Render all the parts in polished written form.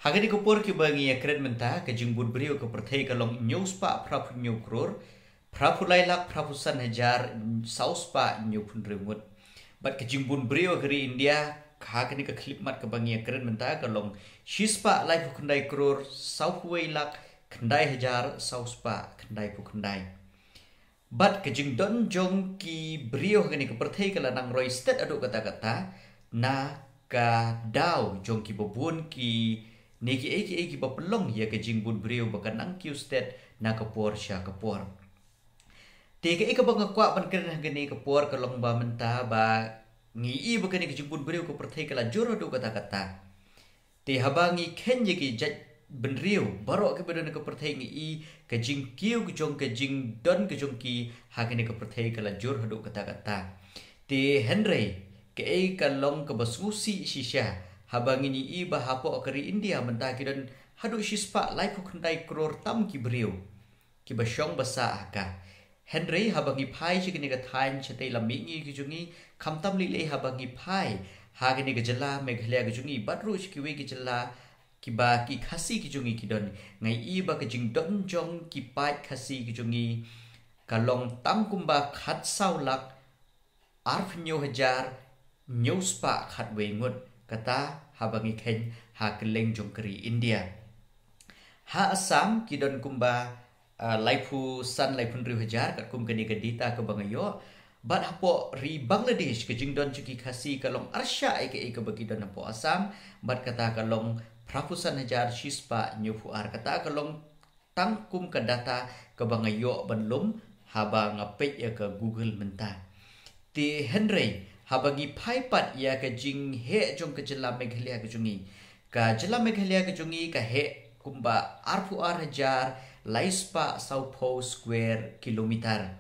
Hagani kupur ki bangi akred menta ke jingbud brio ke perthai kalong news pa prapu new kror prapu lailak prapu san hajar saus pa new pun remut bat ke jingbun brio keri India hagani ke klip mat ke bangi akred menta kalong shispa lai pu kendai kror sau lak kendai hajar saus pa kendai pu kendai bat ke jingdon jong ki brio hagani ke perthai kala nang roi state aduk kata-kata na ka dau jong ki bobun ki Niki eki bapelong ya ke jingbun brio bakan ang state na kapor siya kapor. Teka eka bang akwa ban kena gani kapor kalong ba menta ba ngi bakan ke jingbun brio ko perthai kala juro do kata-kata. Te habangi ken ki jaj benrio barok ke badan ke perthai ngi ke jing kiu ke jong ke jing don ke jong ki hagani ke perthai kala juro do kata-kata. Te Henry ke kalong ke basusi sisya habang ini iba hapo kari India mentah kidan hadu shispa lai kundai kror tam ki brio ki basyong basa aka Henry habang ipai chikini ka thain chate lamingi ki jungi khamtam li le habang ipai hagini ka jala meghalya ki jungi batru chikiwe ki jala ki ba ki khasi ki jungi kidon ngai iba ka jingdon jong ki pai khasi ki jungi kalong tam kumba khat saulak arpnyo hajar nyuspa khat wengut kata habangi ken ha keleng jong keri India ha Assam kidon kumba laipu san laipun riu hajar kat kum keni kedita ke bangayo bat hapo ri Bangladesh ke jingdon cuki khasi kalong arsha ke bagidon hapo Assam bat kata kalong prapusan hajar shispa nyufu ar kata kalong tangkum ke data ke bangayo banlum haba ngapet ya ke Google mentah ti Henry habagi paipat ya ke jing he jong ke jela Meghalaya ke jungi ka jela Meghalaya ke jungi ka he kumba arpu hajar laispa saupo square kilometer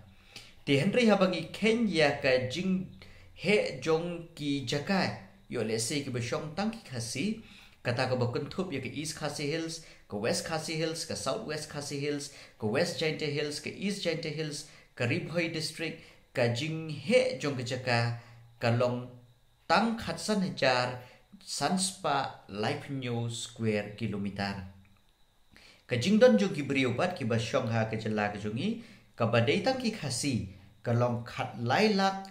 ti Henry habagi Kenya ka jing he jong ki jaka yo lese ke besyong tangki khasi kata ka bakuntup ya ke East Khasi Hills ke West Khasi Hills ke South West Khasi Hills ke West Jaintia Hills ke East Jaintia Hills ke Ribhoi district ka jing he jong ke jaka kalong tang khatsan hajar sanspa life new square kilometer ka jingdon jo ki brio bat ki basyong ha ke jela ke jungi ka badai tang ki khasi kalong khat lailak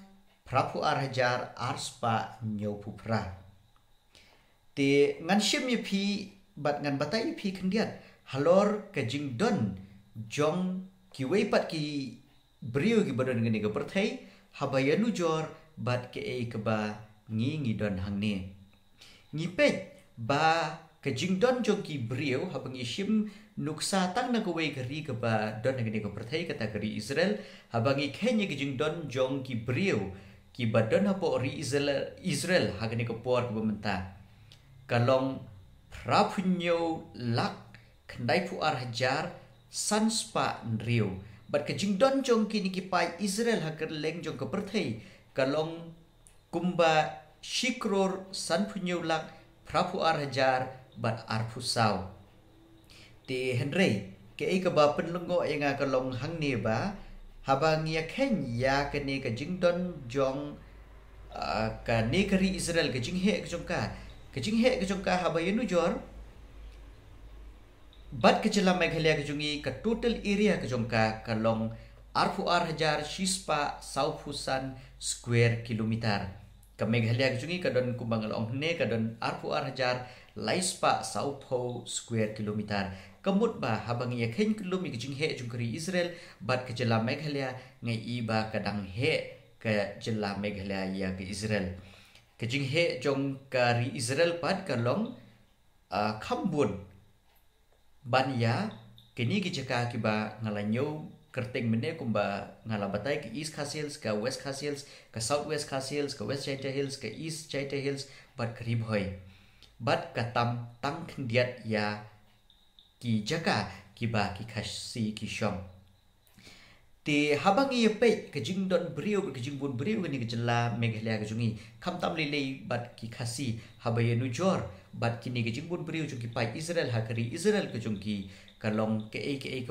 prapu ar hajar arspa nyo pupra te ngan shim ye phi bat ngan batai phi khndiat halor ka jingdon jong ki weipat ki brio ki badon ngani ka perthai habayanu jor bat ke ba ngi don hangni ngi pet ba ke jingdon jong ki brio habang ishim nuksa tang na kuwe kari ke ba don ngani ko perthai kata kari Israel habang i Kenya ke jingdon jong ki brio ki ba don hapo ri Israel hagani ko por ke bementa kalong prapunyo lak kandai pu ar hajar sanspa nrio bat ke jingdon jong ki ni ki pai Israel haker leng jong ke perthai kalong kumba shikror san punyulak prapu ar hajar bat arpusau ti Henry ke ka ba penlungo yang kalong hang ne ba habang ya ken ya ke ne ka jingdon jong ka ne kari Israel ke jinghe ke jongka habayanu jor bat ke jela Meghalaya ke jungi ka total area ke jongka kalong arpu ar hajar shispa saupusan square kilometer ka Meghalaya ke jungi kadon kumbang long ne kadon arpu ar hajar laispa saupo square kilometer kamut ba habang ya ken kilomi ke jinghe jungkari Israel bat ke jela Meghalaya ngai iba kadang he ke jela Meghalaya ya ke Israel ke jinghe jong kari Israel pat kalong khambun banya kini ki jaka ki ba ngalanyo kerteng mene kumba ngalabatai ke East Khasi Hills ke West Khasi Hills ke South West Khasi Hills ke West Jaintia Hills ke East Jaintia Hills bat kerib hoi bat katam tang khendiat ya ki jaka ki ba ki khasi ki shom ti habang ye pe ke jingdon brio ke jingbun brio ni ke jela Meghalaya ke jungi khamtam lele bat ki khasi habayanu jor bat kini ke jingbun brio jungi pai Israel hakari Israel ke jungi kalong ke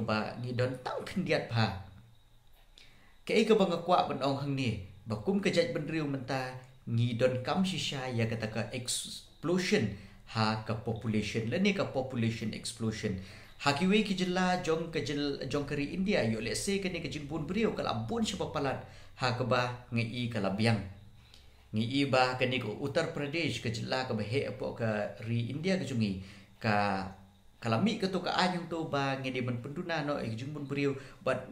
ba ni don tang khendiat pha ke ba ngakwa ban ong hang ni bakum ke jaj ben riu menta ngi don kam shisha ya kata ka explosion ha ka population lani ka population explosion hakiwe ki jilla jong kari India yo let's say kani ka jingbun brio kala bun siapa palat ha ka ba ngi kala biang ngi ba kani ko Uttar Pradesh ka jilla ka ba he apo ka ri India ka jungi ka kalami ka to ka anyong to ba ngi ban penduna no jingbun brio but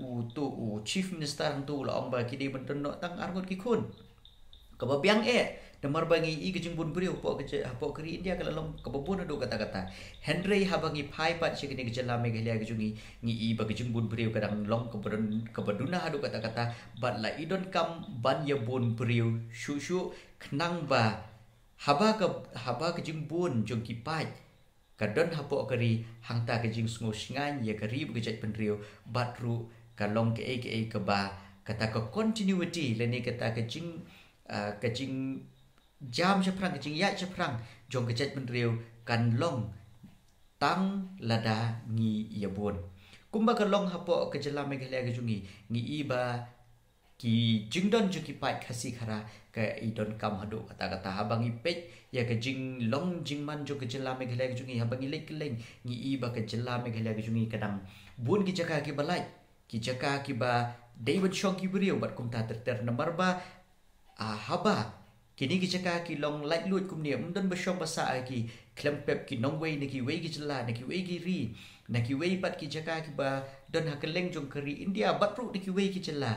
chief minister tu la ong ba ki de ban no tang argot ki khun ka ba biang Namar bangi ke jingbun brio po keri India kalau long kababun ado kata-kata Henry habangi pai pat sikini ke jela megalia ke jungi ngi ba ke jingbun brio kadang long kabaduna ado kata-kata but la idon kam ban ya bun brio shu kenang ba haba ke jingbun jong ki pai kadon hapo keri hangta ke jing sngo singan ya keri ke jat penrio batru kalong ke ba kata ke continuity leni kata ke jing jam seprang kecing ya seprang jong kecet penriu kan long tang lada ngi yabun kumba ka long hapo kejela megalia ke jungi ngi iba ki jingdon juki pai khasi khara ka idon kam hadu kata-kata habang ipek ya ke jing long jingman jo kejela megalia ke jungi habang ilek keleng ngi iba kejela megalia ke jungi kadang bun ki jaka ki balai ki jaka ki ba David Shong ki beriu bat kum ta ter nomor ba haba kini kita ki long light lut kum ni mdon besyong basa ki klempep ki nong wei neki wei ki jela neki wei ki ri neki wei pat ki jaka ki ba don hakeleng jong keri India bat ru neki wei ki jela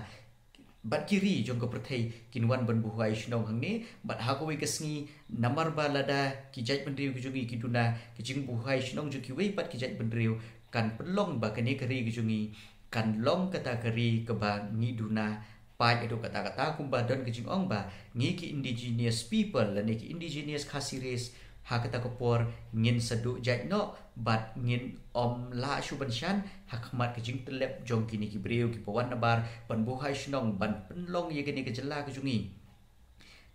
bat kiri jong ko perthai kinwan ban buhai shnong hang ni bat ha ko wei kesngi namar ba lada ki jaj pendriu ki jungi ki duna ki jing buhai shnong jo ki wei pat ki jaj pendriu kan pelong ba kene keri ki jungi kan long kata keri ke ba ngi duna pai itu kata-kata kumba don kejing ong ba ngi ki indigenous people la ki indigenous khasiris ha kata kopor ngin sedu jat no bat ngin om la shuban shan hakmat kejing telep jong kini ki breu ki pawan nabar ban buhai shnong ban penlong ye kini kejela kejungi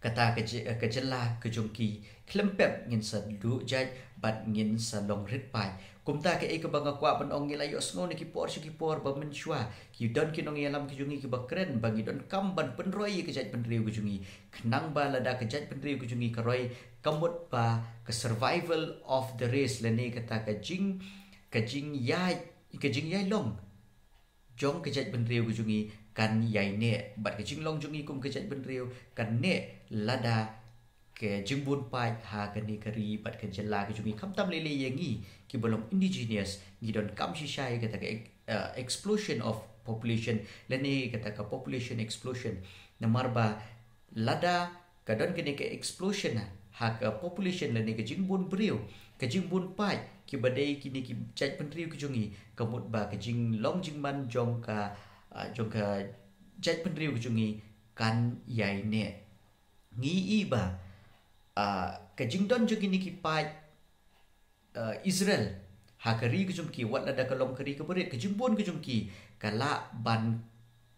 kata kejela kejungki klempep ngin sedu jat bat ngin salong rit pai kumta ke ke banga kwa ban ong ngila yo sngo ni ki por ba men shwa ki don ki nong yalam ki jungi ki bakren bangi don kam ban penroi ke jat penriu ki jungi khnang ba lada ke jat penriu ki jungi karoi kamut ba ke survival of the race lene kata ke jing yai long jong ke jat penriu ki jungi kan yai ne bat ke jing long jungi kum ke jat penriu kan ne lada ke jimbun pai ha kani kari bat ke jela ke jungi kam tam lele yangi ki belum indigenous gidon kam shishai kata ke explosion of population lene kata ke population explosion namar ba lada kadon kene ke explosion ha ke population lene ke jimbun brio ke jimbun pai ki badai kini ki jaj penriu ke jungi kamut ba ke jing long jingman jong ka jaj penriu ke jungi kan yai ne ngi iba kejingdon juga ni ki pai Israel hakari kejumki wat lada kalong keri keberit kejumbun kejumki kala ban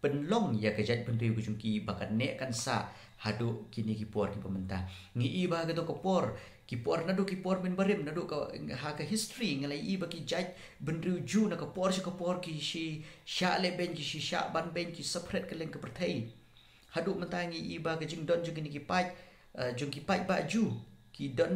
penlong ya kejat penriu kejumki bakan nek kan sa hadu kini ki por ki pementah ngi iba gato kopor ki por nadu ki por men barim nadu ka ha ka history ngalai iba ki jat benriu ju na kopor si kopor ki si sha le ben ki si sha ban ben ki separate keleng ke pertai hadu mentangi iba kejingdon juga ni ki pai jong ki pai baju ki don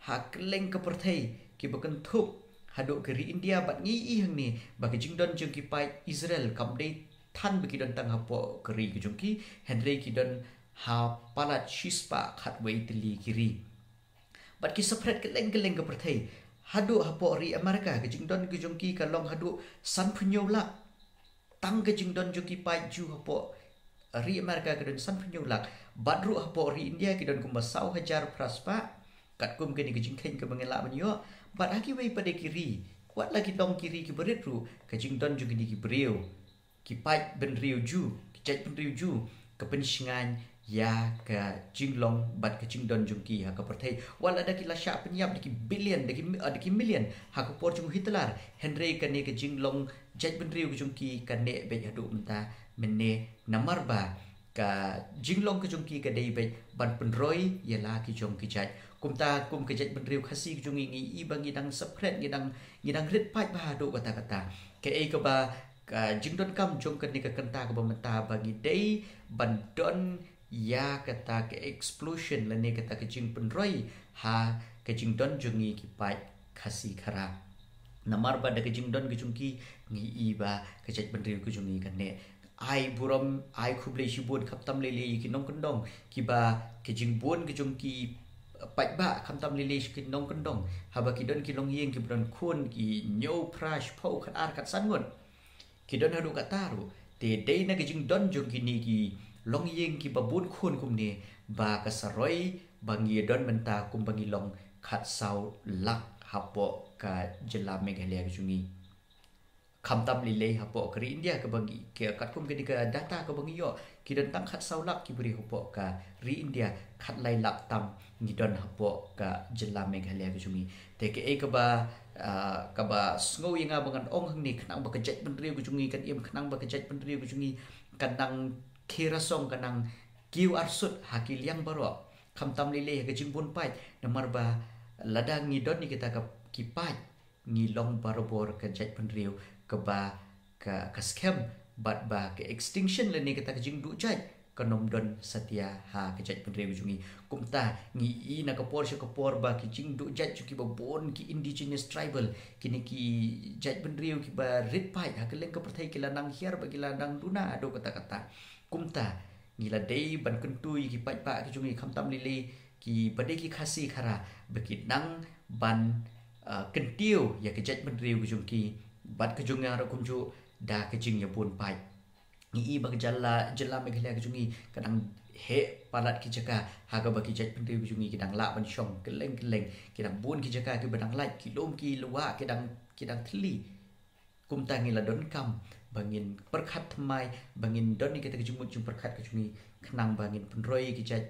hakleng ke perthai ki bakan thup hadok keri India bat ngi i hang ni bagi jing don jong ki pai Israel kam dei than bagi don tang hapo keri ki jong ki Henry ki don ha palat shispa khat wei tili kiri bat ki separate keleng ke perthai hadok hapo ri Amerika ki jing don ki jong ki kalong hadok san punyo la tang ke jing don jong ki pai ju hapo ri Amerika ke don san punyo la badru hapo ri India ki don kumba sau hajar praspa kat kum ke ni kejing khen ke bangela banyo bat haki wei pada kiri kuat lagi dong kiri ki beretru kejing don juga di ki beriu ki pai ben riu ju ki chat ben riu ju ke pensingan ya ke jinglong bat ke jing don jungki ha ke pertai wal ada ki lasya penyap di ki billion di ki million ha ke por jung Hitler Henry ke ni ke jinglong chat ben riu jungki kan ne be hadu menta menne namar ba ka jinglong ke jungki ke dei be ban penroi ya la ki jong ki chat kum ke jat ben riu khasi ki jungi ngi i bangi dang separate ngidang rit pai ba do kata-kata ke e ke ba ka jingdon kam jong ke ni ke kenta ke bamenta bagi dei ban don ya kata ke explosion lene kata ke jing penroi ha kejing don jungi ki pai khasi khara namar ba da kejing don kejungki ngi iba kejat bendri kejungi kan ne ai buram ai khuble shibun khaptam lele ki nong kendong ki ba kejing bon kejungki pai ba khaptam lele ki nong kendong haba ki don ki long yeng ki bron khun ki nyo prash phau khat ar khat sangon ki don hadu kataru te dei na kejing don jungki ni ki long yeng ki babun khun kum ne ba kasaroi bangi don menta kum bangi long khat sau lak hapo ka jela Meghalaya kejungi khamtam lile hapo kari India ke bagi ke katkum ke dika data ke bagi yo ki dan tang khat saulak ki beri hapo ka ri India khat lai lak tam ni don hapo ka jela Meghalaya kejungi te ke e ka ba sngo yinga bangan ong hang ni khnang ba kejat pendri kejungi kan im khnang ba kejat pendri kejungi kanang kirasong kanang kiu arsut hakil yang baro khamtam lile ke jingbun pai namar ba ladang ni don ni kita ka kipai ni long barobor ke jat pendriu ke ba ka scam bat ba ke extinction le ni kita ke jing du jat kanom don satia ha ke jat pendriu jungi kumta ngi I na ka por ba ki jing du jat ki ba bon ki indigenous tribal kini ki jat pendriu ki ba rit pai ha ke leng ka perthai ki lanang hiar bagi lanang duna ado kata-kata kumta ngila dei ban kentui ki pai pa ki jungi khamtam lili ki bade ki khasi khara baki nang ban kentiu ya kejat mendriu kujungki bat kejung yang rakumju da kejing ya pun pai ngi bag jala Meghalaya kejungi kadang he palat ki jaka haga bagi jat mendriu kujungi kidang la ban syong keleng kidang bun ki jaka ki badang lait ki lom ki luwa kidang thli kumta ngila don kam bangin perkhat thamai bangin don ni kita kejumut jum perkhat kejungi khnang bangin penroi ki jat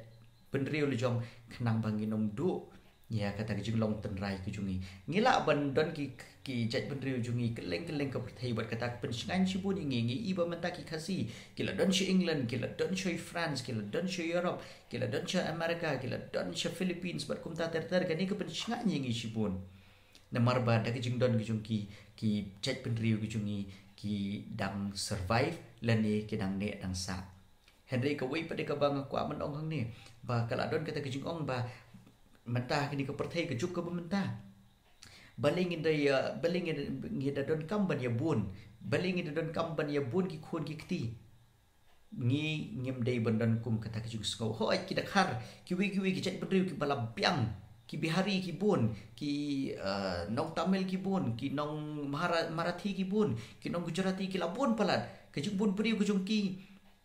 pendriu lejong khnang bangin om du ya kata kejung long tenrai kejungi ngila ban don ki jat pendriu jungi keleng ke perthai buat kata pensingan sibun ngi iba menta ki khasi kila don shi England kila don shi France kila don shi Europe kila don shi America kila don shi Philippines buat kumta ter gani ke pensingan ngi sibun namar ba da kejung don kejungki ki jat pendriu kejungi ki dang survive lani ki dang ne dang sa Henry ka wei pada ka bang aku aman ong hang ni ba kala don kata kejung ong ba mentah kini ke perthai ke juk ke mentah baling inda don kam ban ya bun baling inda don kam ban ya bun ki khon ki kti ngi ngim dei bandan kum kata ke juk sko hoi ki dakhar ki wi ki chat bedriu ki bala biang ki bihari ki bun ki nong Tamil ki bun ki nong Marathi ki bun ki nong Gujarati ki labun palat ke juk bun beriu ke jung ki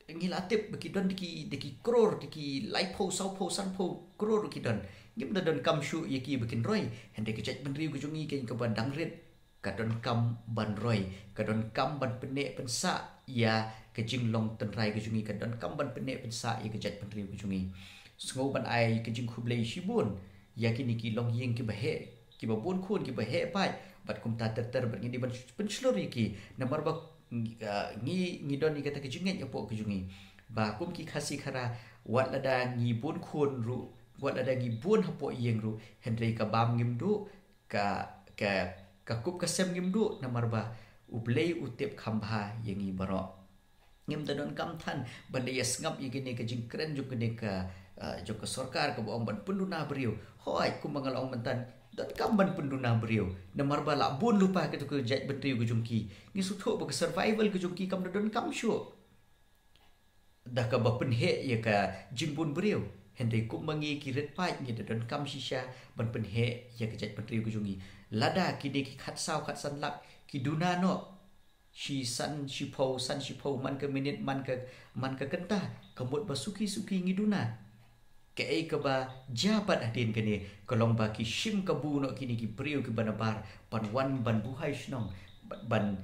ngilatip beki don deki kror deki laipo saupo sanpo kror ki don ngim don kam shu yaki bikin roy hende ke chat bendriu ke jungi ke bandang rit ka don kam ban roy ka don kam ban penek pensa ya ke jing long tenrai ke jungi ka don kam ban penek pensa ya ke chat bendriu ke jungi sngo ban ai ke jing khublei shibun ya kini ki long yeng ki bahe ki babun khun ki bahe pai bat kum ta ter ban ngi ban penslor yaki namar ba ngi don ni kata ke jungi ya po ke jungi ba kum ki khasi khara wat lada ngi bun khun ru buat ada gibun hapo yeng ru Henry ka bam ngim du ka kup kasem ngim du namar ba ublei utip khambha yengi baro ngim don kam than bande yes ngap yegini ka jingkren juk gene ka jok sarkar ka boong ban penduna beriu hoi ku mangalong mentan don kam ban penduna beriu namar ba la bun lupa ke tu ke jat betriu ke jungki ngi sutho ba survival ke jungki kam don kam shu dah ka ba penhe ya ka jingbun beriu Henry kum mangi kiret pai ngi don kam shisha ban penhe ya kejat pentriu kujungi lada kide ki khat sao khat san lak ki duna no shi san shi po man ke minit man ke kentah kemut basuki ngi duna ke ai ke ba jabat adin kene kolong ba ki shim kabu no kini ki priu ki banabar pan wan ban buhai snong ban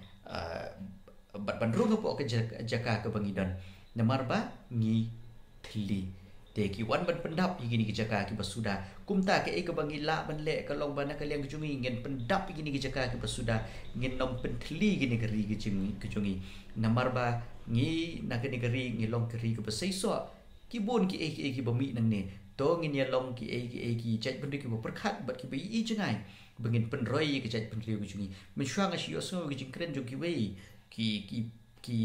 runga po ke jaka ke bangidan namar ba ngi thli Deki wan ban pendap gini ke jaka ki basuda kumta ke ke bangila ban le kalong bana kalian kejungi ngen pendap gini ke jaka ki basuda ngen nom pentli gini keri kejungi namar ba ngi na ke negeri ngi long keri ke basaiso ki bon ki ki bami nang ne to ngin ya long ki ki chat bendi ki perkhat bat ki bi jengai bengin penroi ke chat pendri kejungi mensyang asio so ki jingkren jo ki wei ki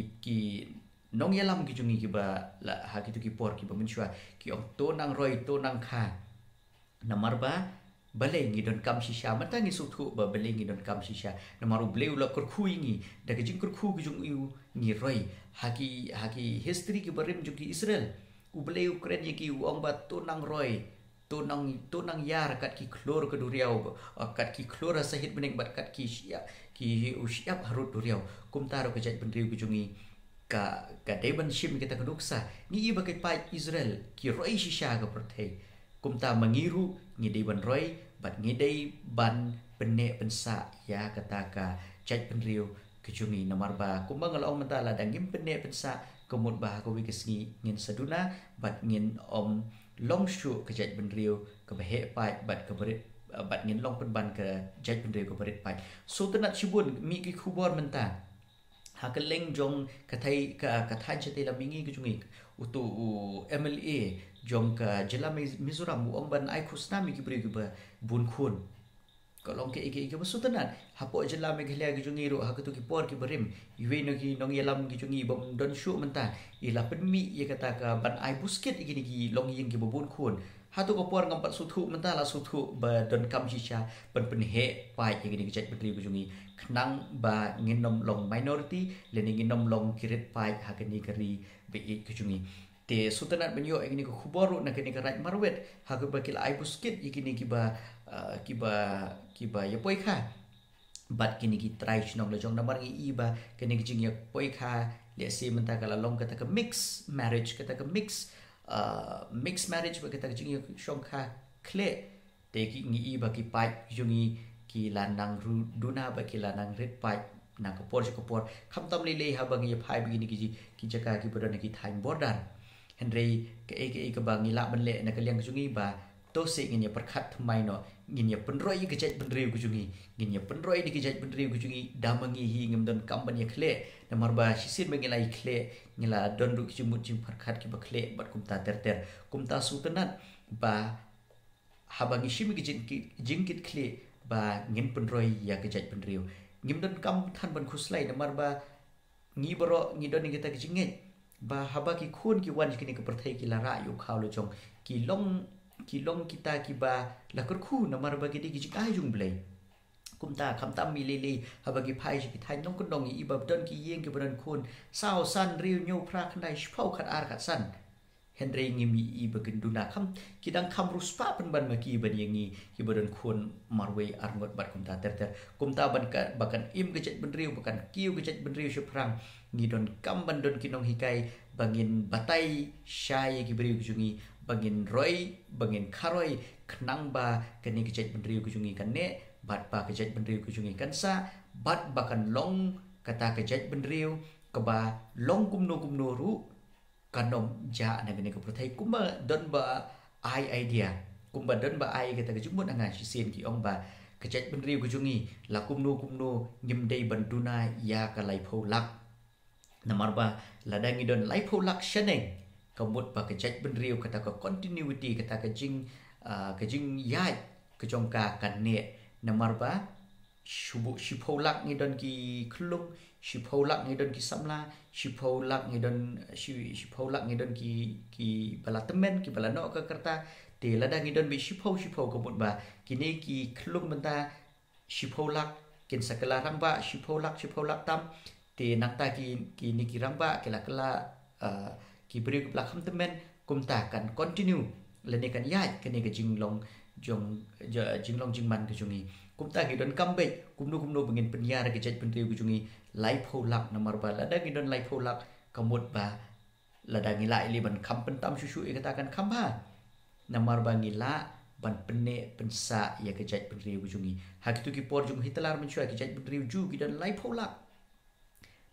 nong yalam ki jungi ki ba la ha ki tu ki por ki ba mensyua ki ong to nang roi to nang kha namar ba balai ngi don kam shisha mata ngi suthu ba balai ngi don kam shisha na maru bleu la kurkhu ngi da ke jing kurkhu ki jung iu ngi roi haki history ki barim jung ki Israel u bleu kren ki u ong ba tonang roi tonang yar kat ki klor ke duriau kat ki klor sahit bening bat kat ki siap harut duriau kum taro ke jat bendriu ki jungi ka deban shim kita keduksa ni iba ke pai Israel ki roi shisha ka perthei kumta mengiru ngidei ban roi bat ngidei ban benne pensa ya kata ka jat penriu kejungi nomor ba kumbang ong mentala dangim benne pensa kemut bah ko wikesngi ngin saduna bat ngin om long shu ke jat penriu ke behe pai bat ke berit bat ngin long penban ke jat penriu ke berit pai so tenat shibun mi ki khubor menta hakeleng jong kathai chete la mingi kejungi utu MLA jong ka jela Mizoram ong ban ai khusnami ki bri ba bun khun kolong ke masutan hapo jela me ghlia ki jungi ro hakatu ki por ki berim iwe no ki nong yalam ki jungi bom don shu menta ila penmi ye kata ka ban ai busket igini ki long yin ki bun khun hatu ko por ngampat suthu menta la suthu ba don kam shisha ban penhe pai igini ki chat betri ki jungi khnang ba nginom long minority leni nginom long kiret pai hakani kari be ki jungi te sutanat benyo igini ko khuboru na kini ka right marwet hagu ba kila ai busket igini ki ba ya poi kha bat kini ki try chnong le jong namar ngi iba kini ki jing ya poi kha le se menta kala long kata ka mix marriage kata ka mix marriage ba kata jing ya shong kha kle te ki ngi iba ki pipe jungi ki lanang duna ba ki lanang red pipe na ko por kham tam le ha ba ngi phai begini ki jaka ki bodan ki time border Henry ke bangi la ban le na ka liang jungi ba to se ngi perkhat thmai no ngi penroi ke jat penriu ku jungi ngi penroi di ke jat penriu ku jungi damangi hi ngam don company khle na marba sisin mengi lai khle ngila don du ki mut jing perkhat ki ba khle bat kumta ter kumta sutenat ba habangi shimi ki jingkit khle ba ngin penroi ya ke jat penriu ngim don kam than ban khuslai na marba ngi boro ngi don ngi ta ki jinget ba haba ki khun ki wan kini ke perthai ki lara yu khaw lo chong ki long kita ki ba la kur khu na mar ba ki di ki ai jung blai kumta khamtam mi le haba ki phai ki thai nong kun dong i ba don ki yeng ki ban khun sao san riu nyu phra khandai shpau khat ar khat san Henry ngimi i bagin duna kham kidang kham ruspa pen ban maki ban yengi ki badan khun marwe arngot bat kumta ter kumta ban ka bakan im gejat benriu bakan kiu gejat benriu syuprang ngidon kam ban don kinong hikai bangin batai syai ki beriu kujungi bangin roi bangin kharoi khnang ba kani gejat benriu kujungi kanne bat ba gejat benriu kujungi kansa bat bakan long kata gejat benriu keba long kumno ru kanom ja na gani ko prothai kumba don ba ai idea kumba don ba ai kata ke jumut anga sin ki ong ba kejat benriu kujungi la kumno ngim dei banduna ya ka lai pholak namar ba ladangi don lai pholak shaneng kamut ba kejat benriu kata ko continuity kata ke jing yai ke jongka kan ne namar ba shipolak ni don ki klung shipolak ni don ki samla shipolak ni don ki bala temen ki bala no ka kerta te ladang ni don bi shipau kabut ba kini ki klung menta shipolak kin sakala rangba shipolak tam te nakta ki ni ki rangba kala ki beri ke belakang temen kumta kan continue lene kan yai kini ke jinglong jingman ke jungi kumta gi don kambe kumno bengin penyar ke jat pentriu ke jungi lai pholak nomor ba ladang gi don lai pholak kamut ba ladang ila ili ban kam pentam susu e katakan kamba nomor ba ngila ban penne pensa ya ke jat pentriu ke jungi hakitu ki por jung hitelar mencuai ke jat pentriu ju gi don lai pholak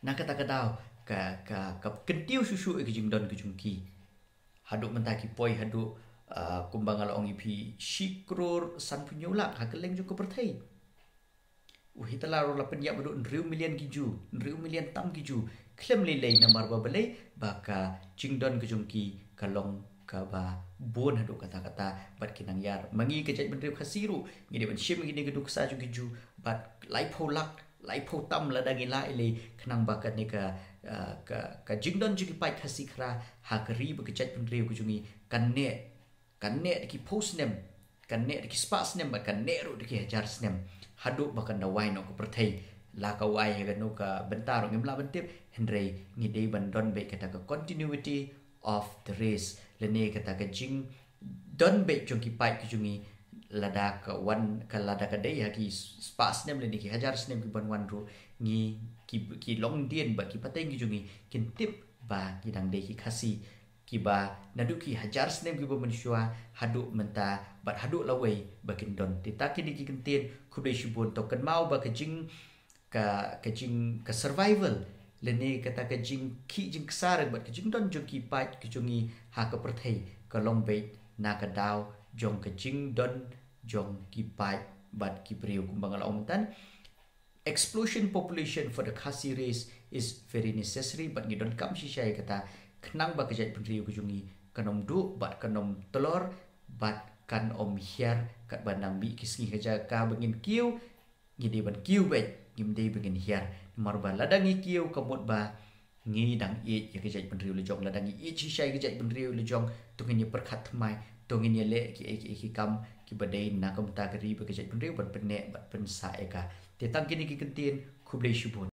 na kata kadau ka kentiu susu ke jing don ke jungki haduk mentaki poi haduk kumbang ala ong ipi shikror san punyolak hakeleng juga perthai uhitala rola penya bedu 1 million kiju 1 million tam kiju klem lelei namar ba belai baka jingdon ke jungki kalong ka ba bon haduk kata-kata bat kinang yar mangi kejat bendri khasiru ngide ban shim ngide geduk sa ju kiju bat lai pho tam la dangi la ile khnang bakat ni ka jingdon juki pai khasi khra hakri ba kejat bendri ku jungi kanne ki post name kan ne ki spa snem bat kan ne ru ki hajar snem hadu bakan da wai no ko perthei la ka wai he no ka bentar ngim la bentip hendrei ngi dei ban don be kata ka continuity of the race le ne kata ka jing don be jong ki pai ki jungi lada ka wan ka lada ka dei ha ki spa snem le ni ki hajar snem ki ban wan ru ngi ki long dien ba ki pateng ki jungi kin tip ba ki dang dei ki khasi ki ba nadu ki hajar snem ki ba manusia hadu menta bat hadu lawai bakin don titaki di ki kentien kudai shibun token mau ba ka jing ka survival lene kata ka jing ki jing ksar bat ka jing don jong ki pai ki jungi ha ka perthei ka long be na ka daw jong ka jing don jong ki pai bat ki priu kumbang al omtan explosion population for the Khasi race is very necessary but ngidon kam shishay kata kenang ba kejat priu ku jungi kanom du bat kanom telur bat kan om hiar kat bandang bi kisngi keja ka bengin kiu ngidi ban kiu bet ngimdei bengin hiar marba ladangi kiu kamut ba ngi dang i ya kejat penriu lejong ladangi i shishay kejat penriu lejong tungin ye perkhat mai tungin ye le ki kam ki badai na kam ta kari ba kejat penriu ban penne bat pensa eka tetang kini ki kentin kublai shubun